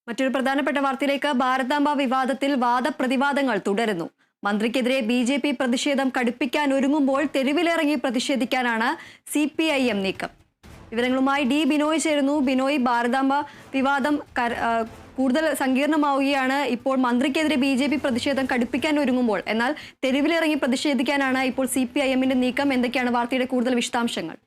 മറ്റൊരു പ്രധാനപ്പെട്ട വാർത്തയിലേക്ക്. ഭാരതാംബ വിവാദത്തിൽ വാദപ്രതിവാദങ്ങൾ തുടരുന്നു. മന്ത്രിക്കെതിരെ ബി.ജെ.പി. പ്രതിഷേധം കടുപ്പിക്കാൻ ഒരുങ്ങുമ്പോൾ തെരുവിലിറങ്ങി പ്രതിഷേധിക്കാനാണ് CPIM നീക്കം. വിവരങ്ങളുമായി ഡി ബിനോയ് ചേരുന്നു. ബിനോയ്, ഭാരതാംബ വിവാദം കൂടുതൽ സങ്കീർണമാവുകയാണ്. ഇപ്പോൾ മന്ത്രിക്കെതിരെ ബി.ജെ.പി. പ്രതിഷേധം കടുപ്പിക്കാൻ ഒരുങ്ങുമ്പോൾ എന്നാൽ തെരുവിലിറങ്ങി പ്രതിഷേധിക്കാനാണ് ഇപ്പോൾ CPIM-ന്റെ നീക്കം. എന്തൊക്കെയാണ് വാർത്തയുടെ കൂടുതൽ വിശദാംശങ്ങൾ?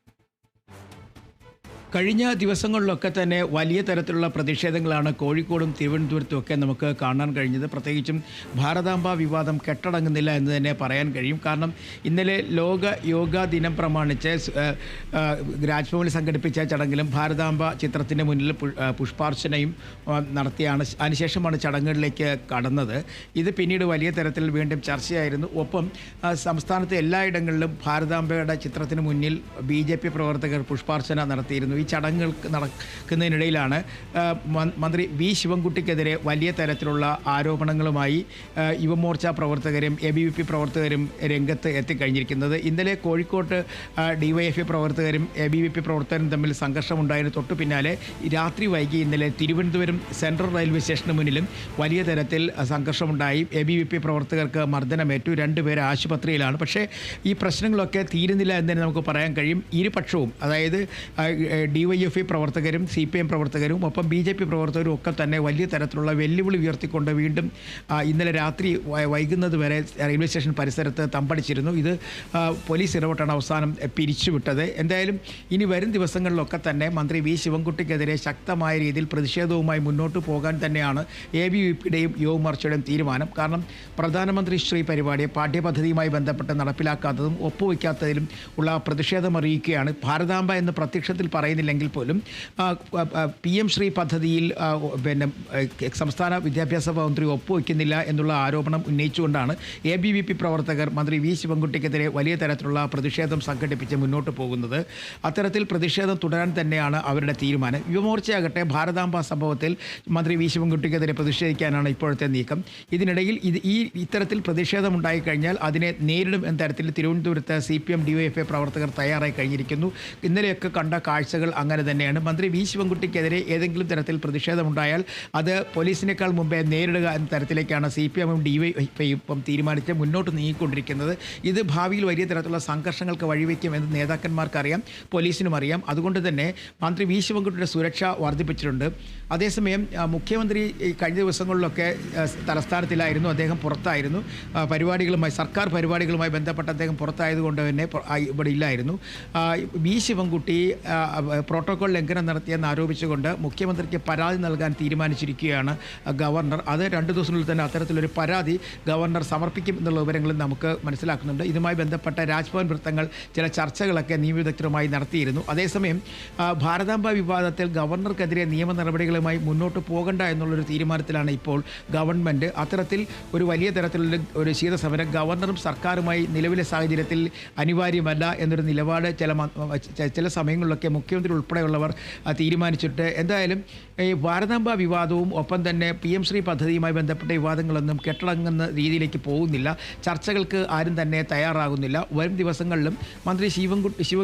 കഴിഞ്ഞ ദിവസങ്ങളിലൊക്കെ തന്നെ വലിയ തരത്തിലുള്ള പ്രതിഷേധങ്ങളാണ് കോഴിക്കോടും തിരുവനന്തപുരത്തും ഒക്കെ നമുക്ക് കാണാൻ കഴിഞ്ഞത്. പ്രത്യേകിച്ചും ഭാരതാംബ വിവാദം കെട്ടടങ്ങുന്നില്ല എന്ന് തന്നെ പറയാൻ കഴിയും. കാരണം ഇന്നലെ ലോക യോഗാ ദിനം പ്രമാണിച്ച് രാജ്ഭവനിൽ സംഘടിപ്പിച്ച ചടങ്ങിലും ഭാരതാംബ ചിത്രത്തിൻ്റെ മുന്നിൽ പുഷ്പാർച്ചനയും നടത്തിയാണ്. അതിനുശേഷമാണ് ചടങ്ങുകളിലേക്ക് കടന്നത്. ഇത് പിന്നീട് വലിയ തരത്തിൽ വീണ്ടും ചർച്ചയായിരുന്നു. ഒപ്പം സംസ്ഥാനത്തെ എല്ലായിടങ്ങളിലും ഭാരതാംബയുടെ ചിത്രത്തിന് മുന്നിൽ BJP പ്രവർത്തകർ പുഷ്പാർച്ചന നടത്തിയിരുന്നു. ഈ ചടങ്ങുകൾ നടക്കുന്നതിനിടയിലാണ് മന്ത്രി വി ശിവൻകുട്ടിക്കെതിരെ വലിയ തരത്തിലുള്ള ആരോപണങ്ങളുമായി യുവമോർച്ച പ്രവർത്തകരും ABVP പ്രവർത്തകരും രംഗത്ത് എത്തിക്കഴിഞ്ഞിരിക്കുന്നത്. ഇന്നലെ കോഴിക്കോട്ട് DYFI പ്രവർത്തകരും ABVP പ്രവർത്തകരും തമ്മിൽ സംഘർഷമുണ്ടായതിന് തൊട്ടു പിന്നാലെ രാത്രി വൈകി ഇന്നലെ തിരുവനന്തപുരം സെൻട്രൽ റെയിൽവേ സ്റ്റേഷന് മുന്നിലും വലിയ തരത്തിൽ സംഘർഷമുണ്ടായി. ABVP പ്രവർത്തകർക്ക് മർദ്ദനമേറ്റു. 2 പേര് ആശുപത്രിയിലാണ്. പക്ഷേ ഈ പ്രശ്നങ്ങളൊക്കെ തീരുന്നില്ല എന്ന് തന്നെ നമുക്ക് പറയാൻ കഴിയും. ഇരുപക്ഷവും, അതായത് DYFI പ്രവർത്തകരും CPIM പ്രവർത്തകരും ഒപ്പം BJP പ്രവർത്തകരും ഒക്കെ തന്നെ വലിയ തരത്തിലുള്ള വെല്ലുവിളി ഉയർത്തിക്കൊണ്ട് വീണ്ടും ഇന്നലെ രാത്രി വൈകുന്നത് വരെ റെയിൽവേ സ്റ്റേഷൻ പരിസരത്ത് തമ്പടിച്ചിരുന്നു. ഇത് പോലീസ് ഇടപെട്ടാണ് അവസാനം പിരിച്ചുവിട്ടത്. എന്തായാലും ഇനി വരും ദിവസങ്ങളിലൊക്കെ തന്നെ മന്ത്രി വി ശിവൻകുട്ടിക്കെതിരെ ശക്തമായ രീതിയിൽ പ്രതിഷേധവുമായി മുന്നോട്ട് പോകാൻ തന്നെയാണ് ABVPയുടെയും യുവമോർച്ചയുടെയും തീരുമാനം. കാരണം പ്രധാനമന്ത്രി ശ്രീ പരിപാടിയെ പാഠ്യപദ്ധതിയുമായി ബന്ധപ്പെട്ട് നടപ്പിലാക്കാത്തതും ഒപ്പുവയ്ക്കാത്തതിലും ഉള്ള പ്രതിഷേധം അറിയിക്കുകയാണ്. ഭാരതാംബ എന്ന് പ്രത്യക്ഷത്തിൽ പറയുന്നില്ലെങ്കിൽ പോലും PM ശ്രീ പദ്ധതിയിൽ സംസ്ഥാന വിദ്യാഭ്യാസ മന്ത്രി ഒപ്പുവയ്ക്കുന്നില്ല എന്നുള്ള ആരോപണം ഉന്നയിച്ചുകൊണ്ടാണ് ABVP പ്രവർത്തകർ മന്ത്രി വി ശിവൻകുട്ടിക്കെതിരെ വലിയ തരത്തിലുള്ള പ്രതിഷേധം സംഘടിപ്പിച്ച് മുന്നോട്ട് പോകുന്നത്. അത്തരത്തിൽ പ്രതിഷേധം തുടരാൻ തന്നെയാണ് അവരുടെ തീരുമാനം. യുവമോർച്ചയാകട്ടെ ഭാരതാംബ സംഭവത്തിൽ മന്ത്രി വി ശിവൻകുട്ടിക്കെതിരെ പ്രതിഷേധിക്കാനാണ് ഇപ്പോഴത്തെ നീക്കം. ഇതിനിടയിൽ ഇത്തരത്തിൽ പ്രതിഷേധം ഉണ്ടായിക്കഴിഞ്ഞാൽ അതിനെ നേരിടും എന്ന തരത്തിൽ തിരുവനന്തപുരത്ത് CPM DYFI പ്രവർത്തകർ തയ്യാറായി കഴിഞ്ഞിരിക്കുന്നു. ഇന്നലെയൊക്കെ കണ്ട കാഴ്ചകൾ അങ്ങനെ തന്നെയാണ്. മന്ത്രി വി ശിവൻകുട്ടിക്കെതിരെ ഏതെങ്കിലും തരത്തിൽ പ്രതിഷേധമുണ്ടായാൽ അത് പോലീസിനേക്കാൾ മുമ്പേ നേരിടുക എന്ന തരത്തിലേക്കാണ് CPM-ഉം DYFI-യും തീരുമാനിച്ച് മുന്നോട്ട് നീങ്ങിക്കൊണ്ടിരിക്കുന്നത്. ഇത് ഭാവിയിൽ വലിയ തരത്തിലുള്ള സംഘർഷങ്ങൾക്ക് വഴിവെക്കും എന്ന് നേതാക്കന്മാർക്കറിയാം, പോലീസിനും അറിയാം. അതുകൊണ്ട് തന്നെ മന്ത്രി വി ശിവൻകുട്ടിയുടെ സുരക്ഷ വർദ്ധിപ്പിച്ചിട്ടുണ്ട്. അതേസമയം മുഖ്യമന്ത്രി കഴിഞ്ഞ ദിവസങ്ങളിലൊക്കെ തലസ്ഥാനത്തിലായിരുന്നു, അദ്ദേഹം പുറത്തായിരുന്നു. സർക്കാർ പരിപാടികളുമായി ബന്ധപ്പെട്ട് അദ്ദേഹം പുറത്തായതുകൊണ്ട് തന്നെ ഇവിടെ ഇല്ലായിരുന്നു. വി ശിവൻകുട്ടി പ്രോട്ടോകോൾ ലംഘനം നടത്തിയെന്ന് ആരോപിച്ചുകൊണ്ട് മുഖ്യമന്ത്രിക്ക് പരാതി നൽകാൻ തീരുമാനിച്ചിരിക്കുകയാണ് ഗവർണർ. അത് 2 ദിവസത്തിനുള്ളിൽ തന്നെ അത്തരത്തിലൊരു പരാതി ഗവർണർ സമർപ്പിക്കും എന്നുള്ള വിവരങ്ങളും നമുക്ക് മനസ്സിലാക്കുന്നുണ്ട്. ഇതുമായി ബന്ധപ്പെട്ട രാജ്ഭവൻ വൃത്തങ്ങൾ ചില ചർച്ചകളൊക്കെ നിയമവിദഗ്ധരുമായി നടത്തിയിരുന്നു. അതേസമയം ഭാരതാംബ വിവാദത്തിൽ ഗവർണർക്കെതിരെ നിയമ നടപടികളുമായി മുന്നോട്ട് പോകണ്ട എന്നുള്ളൊരു തീരുമാനത്തിലാണ് ഇപ്പോൾ ഗവൺമെൻറ്. അത്തരത്തിൽ ഒരു വലിയ തരത്തിലുള്ള ഒരു ശീതസമരം ഗവർണറും സർക്കാരുമായി നിലവിലെ സാഹചര്യത്തിൽ അനിവാര്യമല്ല എന്നൊരു നിലപാട് ചില സമയങ്ങളിലൊക്കെ മുഖ്യമന്ത്രി ഉൾപ്പെടെയുള്ളവർ തീരുമാനിച്ചിട്ട് എന്തായാലും ഈ ഭാരതാംബ വിവാദവും ഒപ്പം തന്നെ PM ശ്രീ പദ്ധതിയുമായി ബന്ധപ്പെട്ട വിവാദങ്ങളൊന്നും കെട്ടടങ്ങുന്ന രീതിയിലേക്ക് പോകുന്നില്ല. ചർച്ചകൾക്ക് ആരും തന്നെ തയ്യാറാകുന്നില്ല. വരും ദിവസങ്ങളിലും മന്ത്രി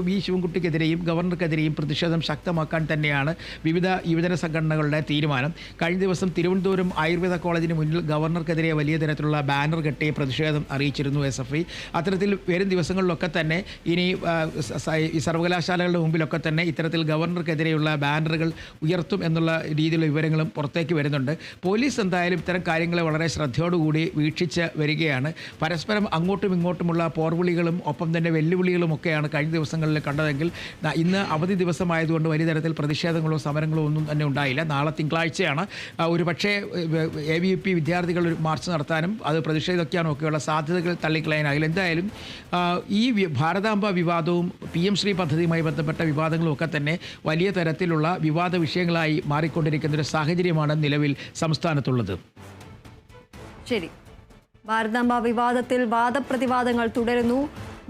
വി ശിവൻകുട്ടിക്കെതിരെയും ഗവർണർക്കെതിരെയും പ്രതിഷേധം ശക്തമാക്കാൻ തന്നെയാണ് വിവിധ യുവജന സംഘടനകളുടെ തീരുമാനം. കഴിഞ്ഞ ദിവസം തിരുവനന്തപുരം ആയുർവേദ കോളേജിന് മുന്നിൽ ഗവർണർക്കെതിരെ വലിയ തരത്തിലുള്ള ബാനർ കെട്ടി പ്രതിഷേധം അറിയിച്ചിരുന്നു SFI. അത്തരത്തിൽ വരും ദിവസങ്ങളിലൊക്കെ തന്നെ ഇനി ഈ സർവകലാശാലകളുടെ മുമ്പിലൊക്കെ തന്നെ ഇത്തരത്തിൽ ഗവർണർക്കെതിരെയുള്ള ബാനറുകൾ ഉയർത്തും എന്നുള്ള രീതിയിലുള്ള വിവരങ്ങളും പുറത്തേക്ക് വരുന്നുണ്ട്. പോലീസ് എന്തായാലും ഇത്തരം കാര്യങ്ങളെ വളരെ ശ്രദ്ധയോടുകൂടി വീക്ഷിച്ച് വരികയാണ്. പരസ്പരം അങ്ങോട്ടും ഇങ്ങോട്ടുമുള്ള പോർവിളികളും ഒപ്പം തന്നെ വെല്ലുവിളികളും ഒക്കെയാണ് കഴിഞ്ഞ ദിവസങ്ങളിൽ കണ്ടതെങ്കിൽ ഇന്ന് അവധി ദിവസമായതുകൊണ്ട് വലിയ തരത്തിൽ പ്രതിഷേധങ്ങളോ സമരങ്ങളോ ഒന്നും തന്നെ ഉണ്ടായില്ല. നാളെ തിങ്കളാഴ്ചയാണ്. ഒരു പക്ഷേ ABVP വിദ്യാർത്ഥികൾ ഒരു മാർച്ച് നടത്താനും അത് പ്രതിഷേധിക്കാനും ഒക്കെയുള്ള സാധ്യതകൾ തള്ളിക്കളയാനാകില്ല. എന്തായാലും ഈ ഭാരതാംബ വിവാദവും PM ശ്രീ പദ്ധതിയുമായി ബന്ധപ്പെട്ട വിവാദങ്ങളും ഒക്കെ തന്നെ വലിയ തരത്തിലുള്ള വിവാദ വിഷയങ്ങളായി മാറിക്കൊണ്ടിരിക്കുന്ന ഒരു സാഹചര്യമാണ് നിലവിൽ സംസ്ഥാനത്തുള്ളത്. ശരി, ഭാരതാംബ വിവാദത്തിൽ വാദപ്രതിവാദങ്ങൾ തുടരുന്നു.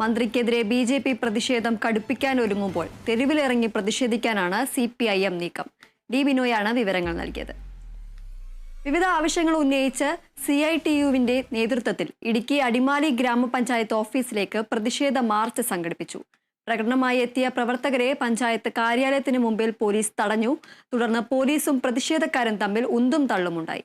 മന്ത്രിക്കെതിരെ BJP പ്രതിഷേധം കടുപ്പിക്കാൻ ഒരുങ്ങുമ്പോൾ തെരുവിലിറങ്ങി പ്രതിഷേധിക്കാനാണ് CPIM നീക്കം. ഡി ബിനോയാണ് വിവരങ്ങൾ നൽകിയത്. വിവിധ ആവശ്യങ്ങൾ ഉന്നയിച്ച് CITU-വിന്റെ നേതൃത്വത്തിൽ ഇടുക്കി അടിമാലി ഗ്രാമപഞ്ചായത്ത് ഓഫീസിലേക്ക് പ്രതിഷേധ മാർച്ച് സംഘടിപ്പിച്ചു. പ്രകടനമായി എത്തിയ പ്രവർത്തകരെ പഞ്ചായത്ത് കാര്യാലയത്തിന് മുമ്പിൽ പോലീസ് തടഞ്ഞു. തുടർന്ന് പോലീസും പ്രതിഷേധക്കാരും തമ്മിൽ ഉന്തും തള്ളുമുണ്ടായി.